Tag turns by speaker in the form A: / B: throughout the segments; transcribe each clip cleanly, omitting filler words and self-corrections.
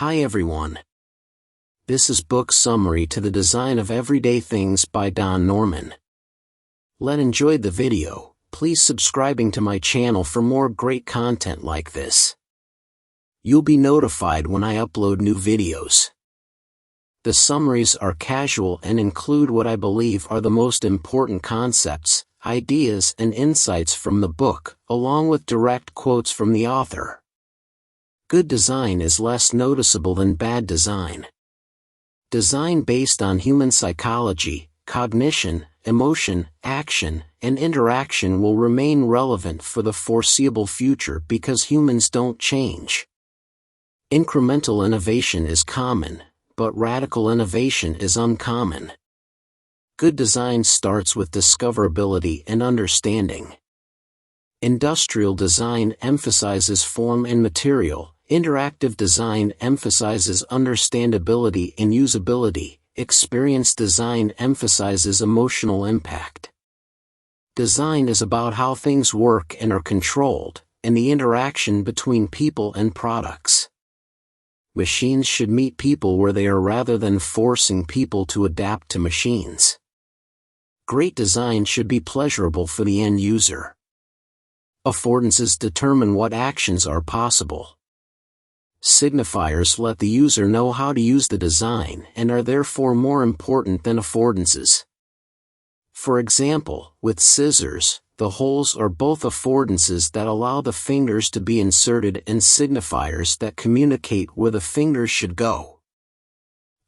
A: Hi everyone. This is book summary to the Design of Everyday Things by Don Norman. Let enjoyed the video. Please subscribing to my channel for more great content like this. You'll be notified when I upload new videos. The summaries are casual and include what I believe are the most important concepts, ideas and insights from the book, along with direct quotes from the author. Good design is less noticeable than bad design. Design based on human psychology, cognition, emotion, action, and interaction will remain relevant for the foreseeable future because humans don't change. Incremental innovation is common, but radical innovation is uncommon. Good design starts with discoverability and understanding. Industrial design emphasizes form and material. Interactive design emphasizes understandability and usability. Experience design emphasizes emotional impact. Design is about how things work and are controlled, and the interaction between people and products. Machines should meet people where they are rather than forcing people to adapt to machines. Great design should be pleasurable for the end user. Affordances determine what actions are possible. Signifiers let the user know how to use the design and are therefore more important than affordances. For example, with scissors, the holes are both affordances that allow the fingers to be inserted and signifiers that communicate where the fingers should go.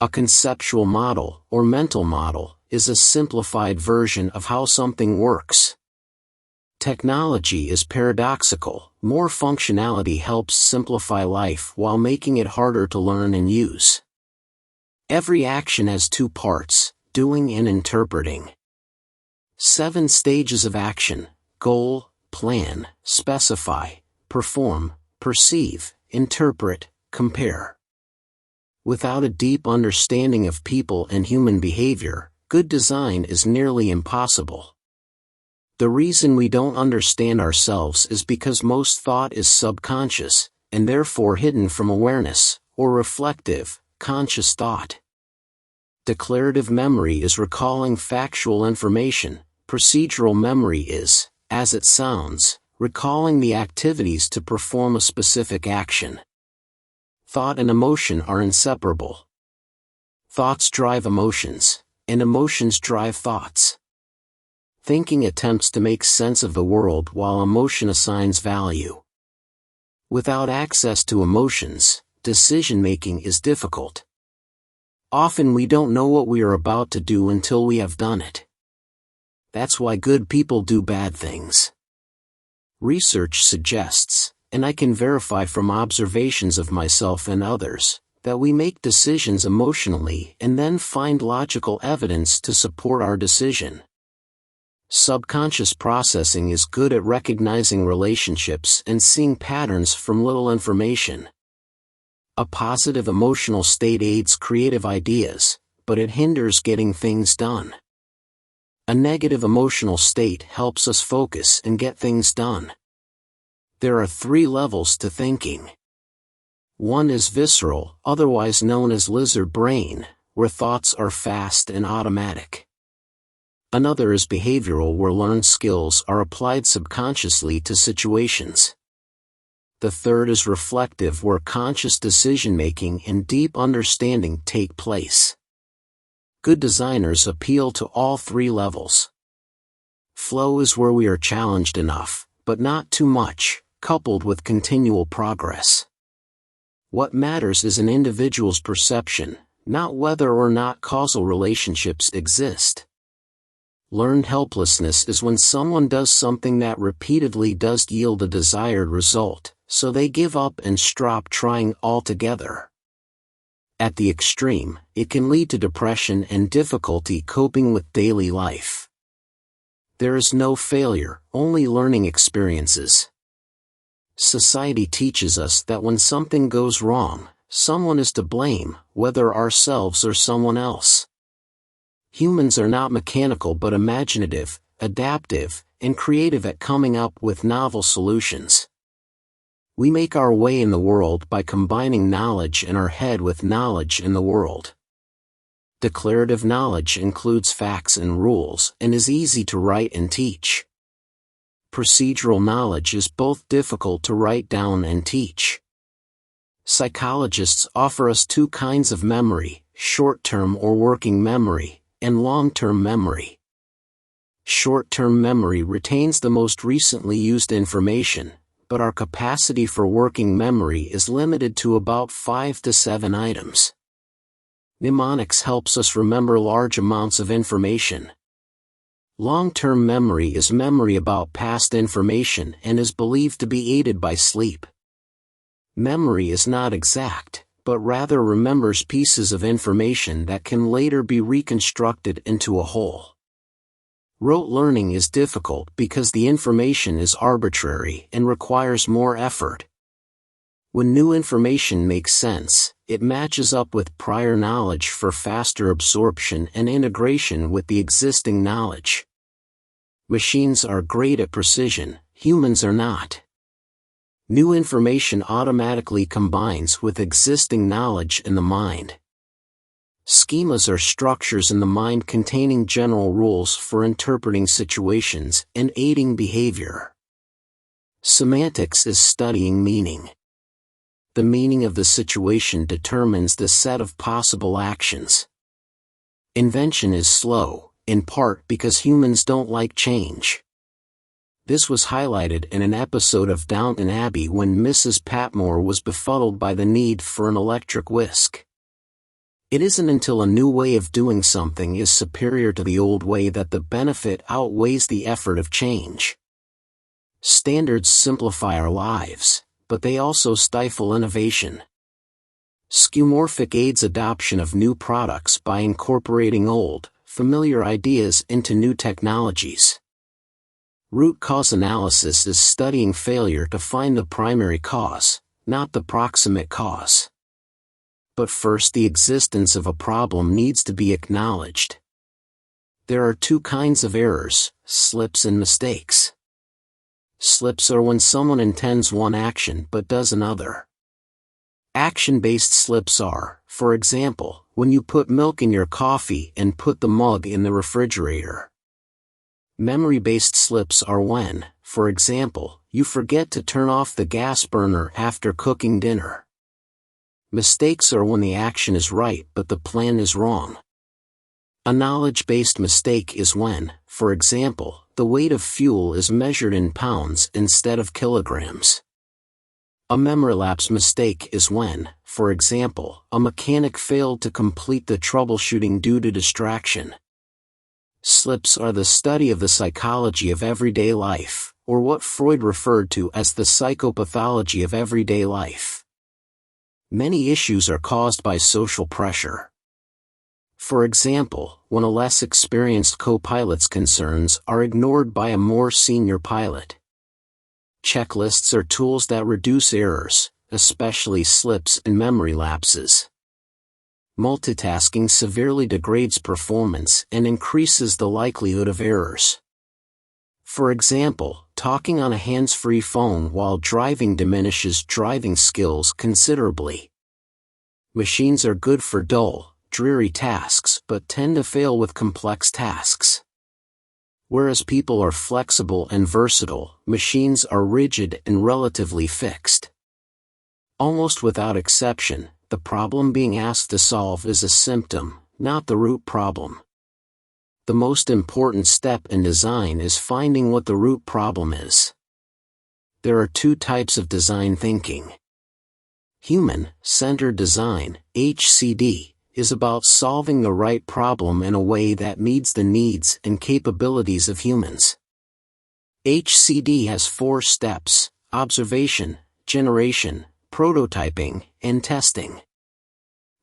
A: A conceptual model, or mental model, is a simplified version of how something works. Technology is paradoxical. More functionality helps simplify life while making it harder to learn and use. Every action has two parts, doing and interpreting. 7 stages of action: goal, plan, specify, perform, perceive, interpret, compare. Without a deep understanding of people and human behavior, good design is nearly impossible. The reason we don't understand ourselves is because most thought is subconscious, and therefore hidden from awareness, or reflective, conscious thought. Declarative memory is recalling factual information. Procedural memory is, as it sounds, recalling the activities to perform a specific action. Thought and emotion are inseparable. Thoughts drive emotions, and emotions drive thoughts. Thinking attempts to make sense of the world while emotion assigns value. Without access to emotions, decision-making is difficult. Often we don't know what we are about to do until we have done it. That's why good people do bad things. Research suggests, and I can verify from observations of myself and others, that we make decisions emotionally and then find logical evidence to support our decision. Subconscious processing is good at recognizing relationships and seeing patterns from little information. A positive emotional state aids creative ideas, but it hinders getting things done. A negative emotional state helps us focus and get things done. There are 3 levels to thinking. One is visceral, otherwise known as lizard brain, where thoughts are fast and automatic. Another is behavioral, where learned skills are applied subconsciously to situations. The third is reflective, where conscious decision-making and deep understanding take place. Good designers appeal to all 3 levels. Flow is where we are challenged enough, but not too much, coupled with continual progress. What matters is an individual's perception, not whether or not causal relationships exist. Learned helplessness is when someone does something that repeatedly does yield a desired result, so they give up and stop trying altogether. At the extreme, it can lead to depression and difficulty coping with daily life. There is no failure, only learning experiences. Society teaches us that when something goes wrong, someone is to blame, whether ourselves or someone else. Humans are not mechanical but imaginative, adaptive, and creative at coming up with novel solutions. We make our way in the world by combining knowledge in our head with knowledge in the world. Declarative knowledge includes facts and rules and is easy to write and teach. Procedural knowledge is both difficult to write down and teach. Psychologists offer us two kinds of memory, short-term or working memory, and long-term memory. Short-term memory retains the most recently used information, but our capacity for working memory is limited to about 5 to 7 items. Mnemonics helps us remember large amounts of information. Long-term memory is memory about past information and is believed to be aided by sleep. Memory is not exact, but rather remembers pieces of information that can later be reconstructed into a whole. Rote learning is difficult because the information is arbitrary and requires more effort. When new information makes sense, it matches up with prior knowledge for faster absorption and integration with the existing knowledge. Machines are great at precision, humans are not. New information automatically combines with existing knowledge in the mind. Schemas are structures in the mind containing general rules for interpreting situations and aiding behavior. Semantics is studying meaning. The meaning of the situation determines the set of possible actions. Invention is slow, in part because humans don't like change. This was highlighted in an episode of Downton Abbey when Mrs. Patmore was befuddled by the need for an electric whisk. It isn't until a new way of doing something is superior to the old way that the benefit outweighs the effort of change. Standards simplify our lives, but they also stifle innovation. Skeuomorphic aids adoption of new products by incorporating old, familiar ideas into new technologies. Root cause analysis is studying failure to find the primary cause, not the proximate cause. But first, the existence of a problem needs to be acknowledged. There are two kinds of errors, slips and mistakes. Slips are when someone intends one action but does another. Action-based slips are, for example, when you put milk in your coffee and put the mug in the refrigerator. Memory-based slips are when, for example, you forget to turn off the gas burner after cooking dinner. Mistakes are when the action is right but the plan is wrong. A knowledge-based mistake is when, for example, the weight of fuel is measured in pounds instead of kilograms. A memory lapse mistake is when, for example, a mechanic failed to complete the troubleshooting due to distraction. Slips are the study of the psychology of everyday life, or what Freud referred to as the psychopathology of everyday life. Many issues are caused by social pressure. For example, when a less experienced co-pilot's concerns are ignored by a more senior pilot. Checklists are tools that reduce errors, especially slips and memory lapses. Multitasking severely degrades performance and increases the likelihood of errors. For example, talking on a hands-free phone while driving diminishes driving skills considerably. Machines are good for dull, dreary tasks but tend to fail with complex tasks. Whereas people are flexible and versatile, machines are rigid and relatively fixed. Almost without exception, the problem being asked to solve is a symptom, not the root problem. The most important step in design is finding what the root problem is. There are two types of design thinking. Human-centered design, HCD, is about solving the right problem in a way that meets the needs and capabilities of humans. HCD has 4 steps: observation, generation, prototyping, and testing.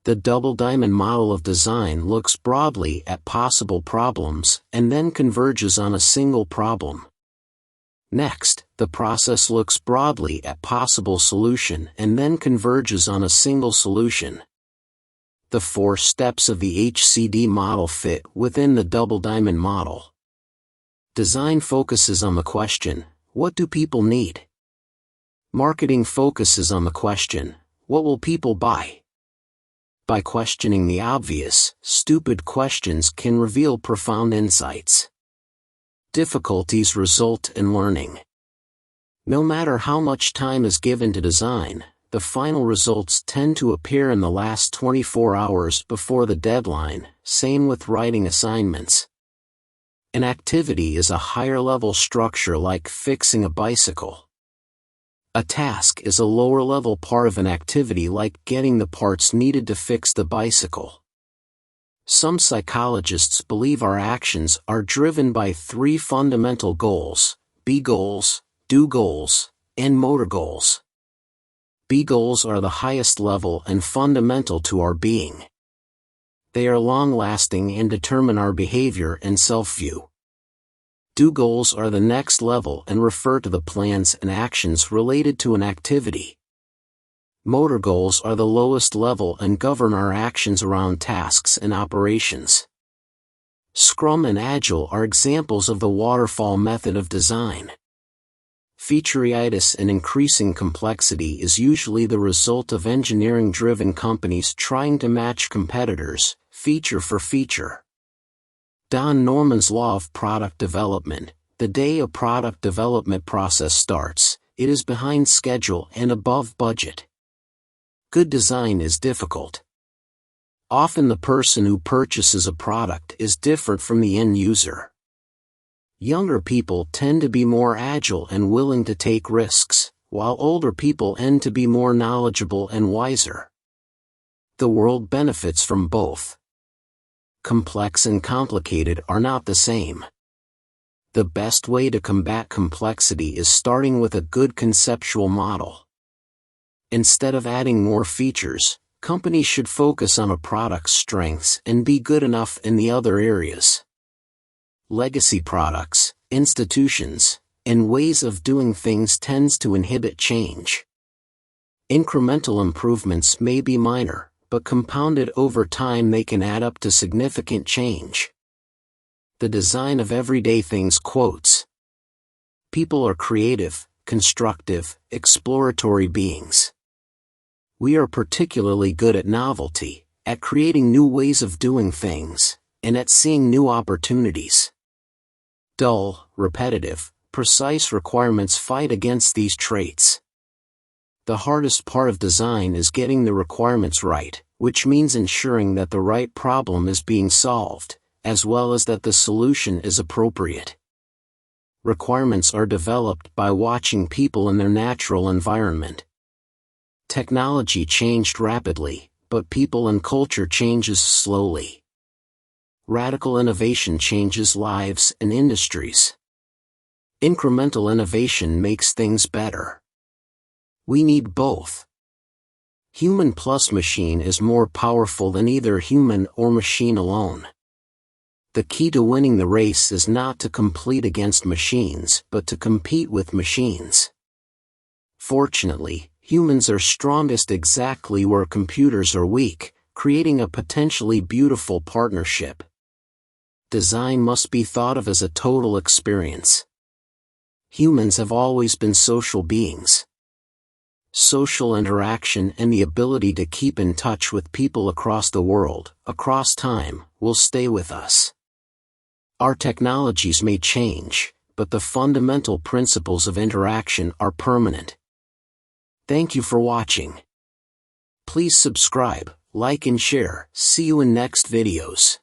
A: The double diamond model of design looks broadly at possible problems and then converges on a single problem. Next, the process looks broadly at possible solution and then converges on a single solution. The 4 steps of the HCD model fit within the double diamond model. Design focuses on the question, what do people need? Marketing focuses on the question, what will people buy? By questioning the obvious, stupid questions can reveal profound insights. Difficulties result in learning. No matter how much time is given to design, the final results tend to appear in the last 24 hours before the deadline, same with writing assignments. An activity is a higher-level structure like fixing a bicycle. A task is a lower-level part of an activity like getting the parts needed to fix the bicycle. Some psychologists believe our actions are driven by three fundamental goals: be goals, do goals, and motor goals. Be goals are the highest level and fundamental to our being. They are long-lasting and determine our behavior and self-view. Do goals are the next level and refer to the plans and actions related to an activity. Motor goals are the lowest level and govern our actions around tasks and operations. Scrum and Agile are examples of the waterfall method of design. Featureitis and increasing complexity is usually the result of engineering-driven companies trying to match competitors, feature for feature. Don Norman's law of product development: the day a product development process starts, it is behind schedule and above budget. Good design is difficult. Often the person who purchases a product is different from the end user. Younger people tend to be more agile and willing to take risks, while older people tend to be more knowledgeable and wiser. The world benefits from both. Complex and complicated are not the same. The best way to combat complexity is starting with a good conceptual model. Instead of adding more features, companies should focus on a product's strengths and be good enough in the other areas. Legacy products, institutions, and ways of doing things tends to inhibit change. Incremental improvements may be minor, but compounded over time they can add up to significant change. The design of everyday things quotes. People are creative, constructive, exploratory beings. We are particularly good at novelty, at creating new ways of doing things, and at seeing new opportunities. Dull, repetitive, precise requirements fight against these traits. The hardest part of design is getting the requirements right, which means ensuring that the right problem is being solved, as well as that the solution is appropriate. Requirements are developed by watching people in their natural environment. Technology changed rapidly, but people and culture changes slowly. Radical innovation changes lives and industries. Incremental innovation makes things better. We need both. Human plus machine is more powerful than either human or machine alone. The key to winning the race is not to compete against machines, but to compete with machines. Fortunately, humans are strongest exactly where computers are weak, creating a potentially beautiful partnership. Design must be thought of as a total experience. Humans have always been social beings. Social interaction and the ability to keep in touch with people across the world, across time, will stay with us. Our technologies may change, but the fundamental principles of interaction are permanent. Thank you for watching. Please subscribe, like and share. See you in next videos.